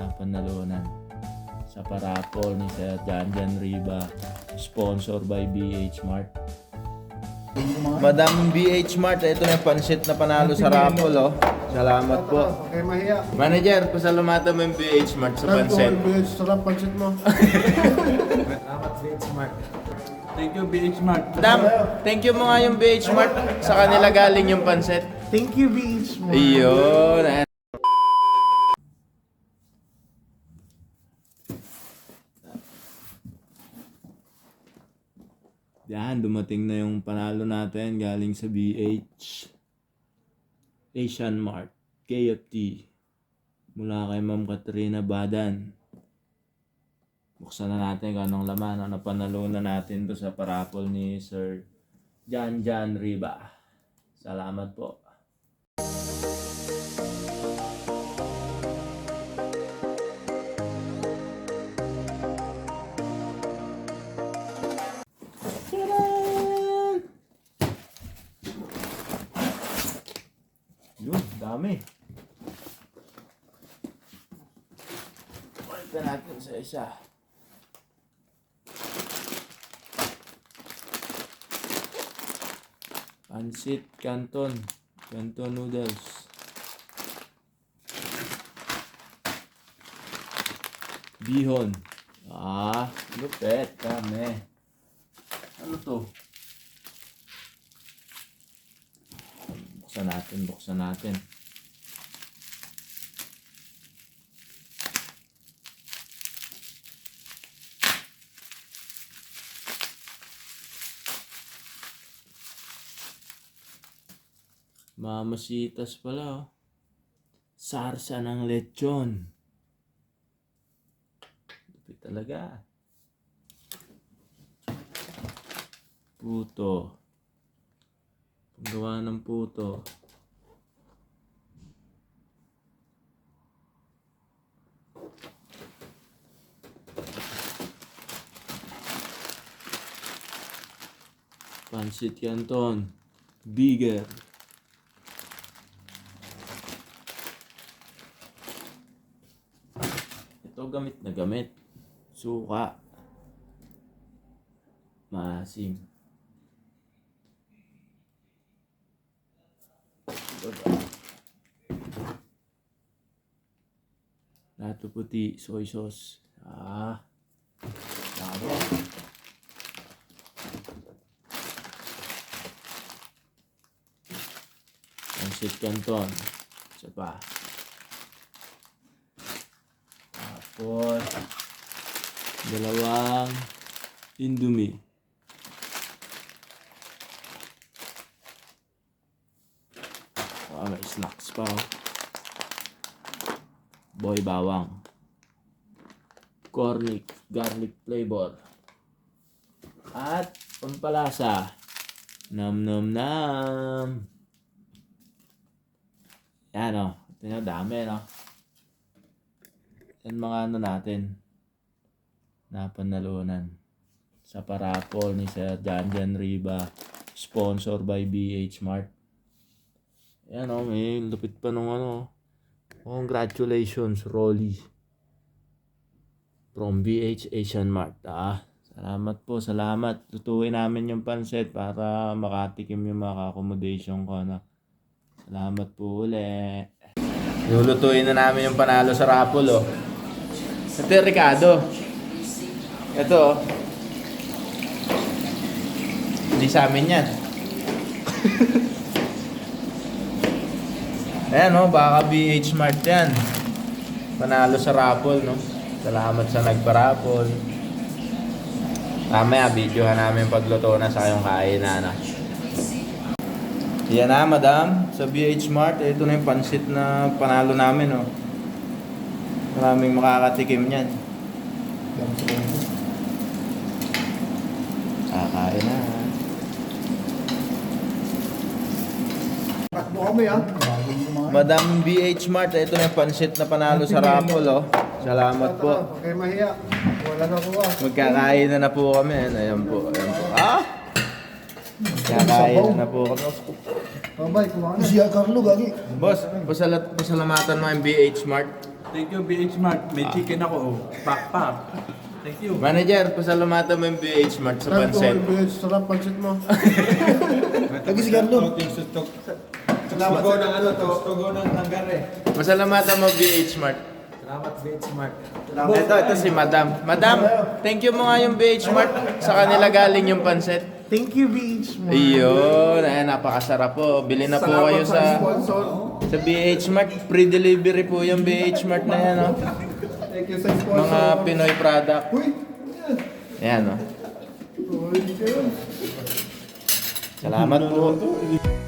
napanalunan sa parapol ni Sir Janjan Riba, sponsor by BH Mart. Madam BH Mart, ito na yung pansit na panalo sa raffle, oh. Salamat po. Okay, mahiya. Manager, pasalamatan mo yung BH Mart sa pansit. Sarap pansit mo. Salamat BH Mart. Thank you BH Mart. Madam, thank you mo nga yung BH Mart. Sa kanila galing yung pansit. Thank you, BH mo. Ayun. Yan, dumating na yung panalo natin galing sa BH Asian Mart KFT mula kay Ma'am Katrina Badan. Buksan na natin kung anong laman. Ano panalunan natin to sa parapol ni Sir Janjan Riba. Salamat po. Yun, dami. Palitan natin sa isa. Pansit Canton noodles. Bihon. Lupet. Dami. Ano to? Buksan natin. Mamasitas pala, oh. Sarsa ng lechon. Lupit talaga. Puto. Paggawa ng puto. Pansit Canton. Bigger. Ito gamit na gamit. Suka. Maasim. Lato puti, soy sauce. Dami. Pansit Canton. Isa pa. Tapos, dalawang Indomie. May snacks pa, oh. Boy bawang. Garlic flavor. At pampalasa. Nam. Yan, oh. Ito na, dami, no? Yan mga ano natin. Napanalunan. Sa parapol ni Sir Janjan Riba. Sponsor by BH Mart. Yan, oh. May lupit pa nung ano. Congratulations, Rolly. From BH Asian Mart. Salamat po, salamat. Tutuin namin yung pansit para makatikim yung mga accommodation ko, no? Salamat po ulit. Lulutuin na namin yung panalo sa raffle, oh. Ito yung Ricardo. Ito, oh. Hindi sa amin yan. Ayan, oh. Baka BH Mart yan. Panalo sa raffle, no? Salamat sa nagpa-raffle. Mamaya, videohan namin pagluto na sa kayong kainan, no? Yan na, madam. Sa BH Mart, ito na yung pansit na panalo namin, oh. Maraming makakatikim yan. Kakain na. Takbo kami, ha? Madam BH Mart, ito na yung pansit na panalo sa raffle, oh. Salamat po. Okay, mahiya. Wala na kuha. Magkakain na po kami. Ayan po. Kakain na po kami. Babay, kuha na. Siya Carlo, gagi. Boss, pasalamatan mo yung BH Mart. Thank you, BH Mart. May chicken ako. Oh. Pak. Thank you. Manager, pasalamatan mo yung BH Mart sa pansit. Sarap pancit mo. Lagi si Garlo. Salamat sa ng ano to. Tugo ng nanggare. Pasalamatan mo BH Mart. Salamat, BH Mart. Ito si Madam. Madam, thank you mo nga yung BH Mart. Sa kanila galing yung pansit. Thank you, Beach Mart. Ayun, ay napakasarap po. Bili na po kayo sa BH Mart. Free delivery po yung BH Mart na yan, oh. Thank you sa sponsor. Mga Pinoy product. Uy! Ayan, oh. Uy, Salamat po.